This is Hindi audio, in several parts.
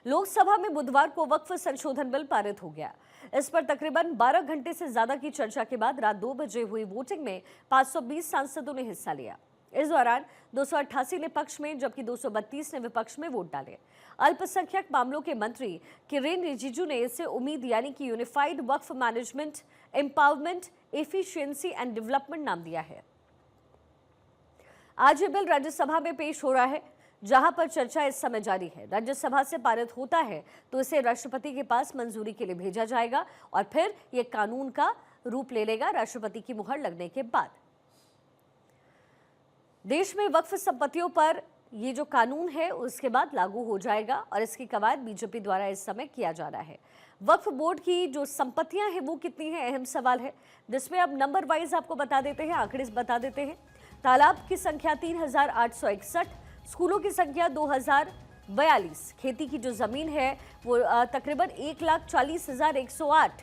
लोकसभा में बुधवार को वक्फ संशोधन बिल पारित हो गया। इस पर तकरीबन 12 घंटे से ज्यादा की चर्चा के बाद रात 2 बजे हुई वोटिंग में 520 सांसदों ने हिस्सा लिया। इस दौरान 288 ने पक्ष में जबकि 232 ने विपक्ष में वोट डाले। अल्पसंख्यक मामलों के मंत्री किरेन रिजिजू ने इसे उम्मीद यानी कि unified Waqf management, empowerment, efficiency and development नाम दिया है। आज ये बिल राज्यसभा में पेश हो रहा है, जहां पर चर्चा इस समय जारी है। राज्यसभा से पारित होता है तो इसे राष्ट्रपति के पास मंजूरी के लिए भेजा जाएगा और फिर यह कानून का रूप ले लेगा राष्ट्रपति की मुहर लगने के बाद। देश में वक्फ संपत्तियों पर ये जो कानून है उसके बाद लागू हो जाएगा और इसकी कवायद बीजेपी द्वारा इस समय किया जा रहा है। वक्फ बोर्ड की जो संपत्तियां हैं वो कितनी है, अहम सवाल है, जिसमें अब नंबर वाइज आपको बता देते हैं, आंकड़े बता देते हैं। तालाब की संख्या 3861, स्कूलों की संख्या 2042, खेती की जो जमीन है वो तकरीबन 1,40,108,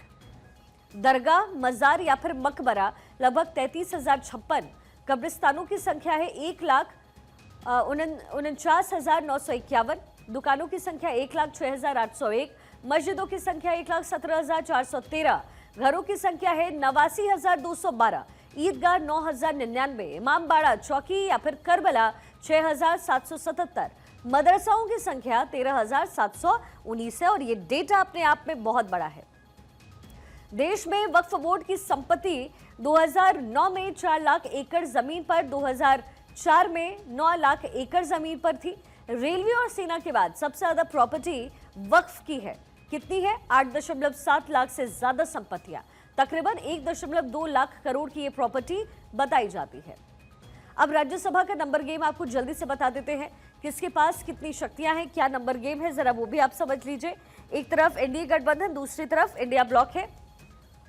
दरगाह, मजार या फिर मकबरा लगभग 33,056, कब्रिस्तानों की संख्या है 1,49,951, दुकानों की संख्या 1,06,801, मस्जिदों की संख्या 1,17,413, घरों की संख्या है 89,212, ईदगाह 9,099, इमामबाड़ा, चौकी या फिर करबला 6,777, मदरसाओं की संख्या 13,719 है और ये डेटा अपने आप में बहुत बड़ा है। देश में वक्फ बोर्ड की संपत्ति 2009 में 4 लाख एकड़ जमीन पर, 2004 में 9 लाख एकड़ जमीन पर थी। रेलवे और सेना के बाद सबसे ज्यादा प्रॉपर्टी वक्फ की है। कितनी है? 8.7 लाख से ज्यादा संपत्तियां, तकरीबन 1.2 लाख करोड़ की ये प्रॉपर्टी बताई जाती है। अब राज्यसभा का नंबर गेम आपको जल्दी से बता देते हैं, किसके पास कितनी शक्तियां हैं, क्या नंबर गेम है, जरा वो भी आप समझ लीजिए। एक तरफ एनडीए गठबंधन, दूसरी तरफ इंडिया ब्लॉक है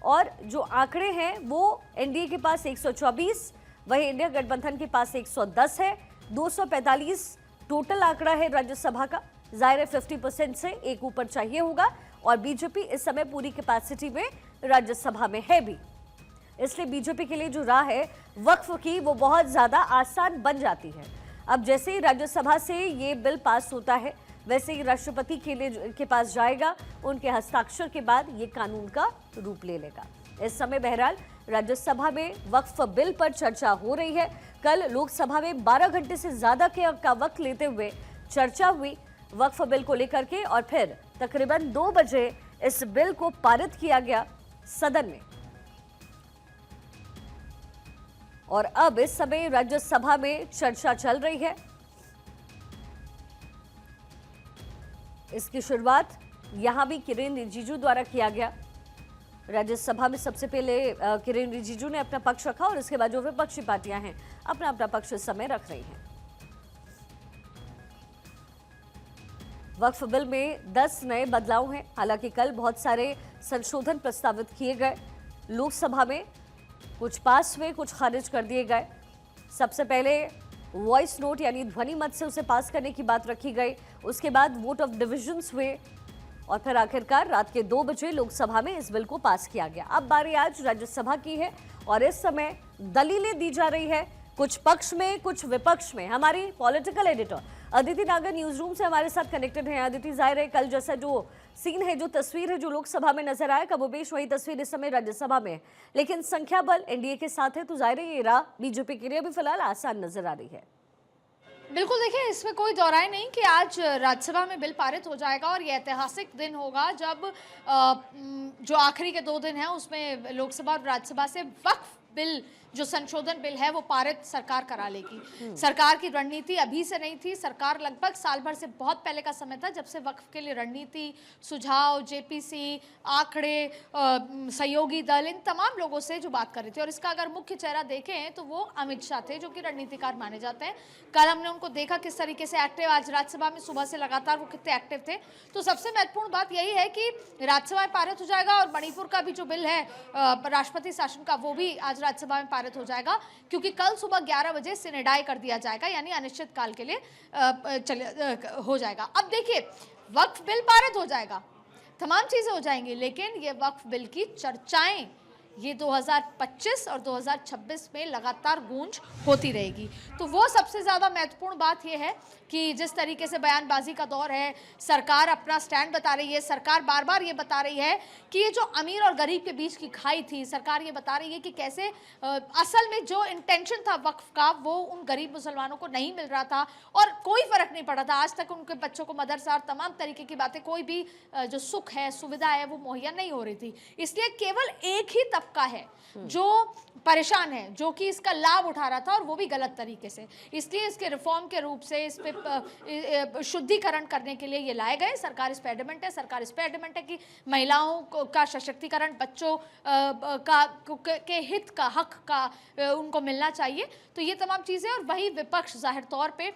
और जो आंकड़े हैं वो एनडीए के पास 124, वहीं इंडिया गठबंधन के पास 110 है। 245 टोटल आंकड़ा है राज्यसभा का। जाहिर है 50% से एक ऊपर चाहिए होगा और बीजेपी इस समय पूरी कैपेसिटी में राज्यसभा में है भी, इसलिए बीजेपी के लिए जो राह है वक्फ की वो बहुत ज्यादा आसान बन जाती है। अब जैसे ही राज्यसभा से ये बिल पास होता है वैसे ही राष्ट्रपति के पास जाएगा, उनके हस्ताक्षर के बाद ये कानून का रूप ले लेगा। इस समय बहरहाल राज्यसभा में वक्फ बिल पर चर्चा हो रही है। कल लोकसभा में 12 घंटे से ज्यादा का वक्त लेते हुए चर्चा हुई वक्फ बिल को लेकर के और फिर तकरीबन 2 बजे इस बिल को पारित किया गया सदन में। और अब इस समय राज्यसभा में चर्चा चल रही है। इसकी शुरुआत यहां भी किरेन रिजिजू द्वारा किया गया। राज्यसभा में सबसे पहले किरेन रिजिजू ने अपना पक्ष रखा और इसके बाद जो विपक्षी पार्टियां हैं अपना अपना पक्ष इस समय रख रही हैं। वक्फ बिल में 10 नए बदलाव हैं। हालांकि कल बहुत सारे संशोधन प्रस्तावित किए गए, लोकसभा में कुछ पास हुए, कुछ खारिज कर दिए गए। सबसे पहले वॉइस नोट यानी ध्वनि मत से उसे पास करने की बात रखी गई, उसके बाद वोट ऑफ डिविजन्स हुए और फिर आखिरकार रात के 2 बजे लोकसभा में इस बिल को पास किया गया। अब बारी आज राज्यसभा की है और इस समय दलीलें दी जा रही है, कुछ पक्ष में कुछ विपक्ष में। हमारी पॉलिटिकल एडिटर अदिति नागर न्यूज रूम से हमारे साथ कनेक्टेड है। अदिति, जाहिर है कल जैसा जो सीन है, जो तस्वीर है जो लोकसभा में नजर आया, कमोबेश वही तस्वीर इस समय राज्यसभा में है, लेकिन संख्या बल एनडीए के साथ है, तो जाहिर है ये राह बीजेपी के लिए भी फिलहाल आसान नजर आ रही है। बिल्कुल, देखिए इसमें कोई दौराय नहीं कि आज राज्यसभा में बिल पारित हो जाएगा और ये ऐतिहासिक दिन होगा जब जो आखिरी के 2 दिन हैं उसमें लोकसभा और राज्यसभा से वक्फ बिल जो संशोधन बिल है वो पारित सरकार करा लेगी। सरकार की रणनीति अभी से नहीं थी, सरकार लगभग साल भर से बहुत पहले का समय था जब से वक्फ के लिए रणनीति, सुझाव, जेपीसी, आंकड़े, सहयोगी दल, इन तमाम लोगों से जो बात कर रही थी। और इसका अगर मुख्य चेहरा देखें तो वो अमित शाह थे, जो कि रणनीतिकार माने जाते हैं। कल हमने उनको देखा किस तरीके से एक्टिव, आज राज्यसभा में सुबह से लगातार वो कितने एक्टिव थे। तो सबसे महत्वपूर्ण बात यही है कि राज्यसभा में पारित हो जाएगा और मणिपुर का भी जो बिल है राष्ट्रपति शासन का, वो भी आज राज्यसभा में पारित हो जाएगा, क्योंकि कल सुबह 11 बजे सिनेडाई कर दिया जाएगा, यानी अनिश्चित काल के लिए हो जाएगा। अब देखिए वक्फ बिल पारित हो जाएगा, तमाम चीजें हो जाएंगी, लेकिन ये वक्फ बिल की चर्चाएं ये 2025 और 2026 में लगातार गूंज होती रहेगी। तो वो सबसे ज़्यादा महत्वपूर्ण बात ये है कि जिस तरीके से बयानबाजी का दौर है, सरकार अपना स्टैंड बता रही है, सरकार बार बार ये बता रही है कि ये जो अमीर और गरीब के बीच की खाई थी, सरकार ये बता रही है कि कैसे असल में जो इंटेंशन था वक्फ का वो उन गरीब मुसलमानों को नहीं मिल रहा था और कोई फर्क नहीं पड़ा था। आज तक उनके बच्चों को मदरसा और तमाम तरीके की बातें, कोई भी जो सुख है, सुविधा है, वो मुहैया नहीं हो रही थी। इसलिए केवल एक ही तबका है जो परेशान है, जो कि इसका लाभ उठा रहा था और वो भी गलत तरीके से। इसलिए इसके रिफॉर्म के रूप से इस पे शुद्धिकरण करने के लिए ये लाए गए। सरकार इस पे एडमेंट है, सरकार इस पे एडमेंट है कि महिलाओं का सशक्तिकरण, बच्चों के हित का, हक का उनको मिलना चाहिए। तो ये तमाम चीज़ें, और वही विपक्ष जाहिर तौर पे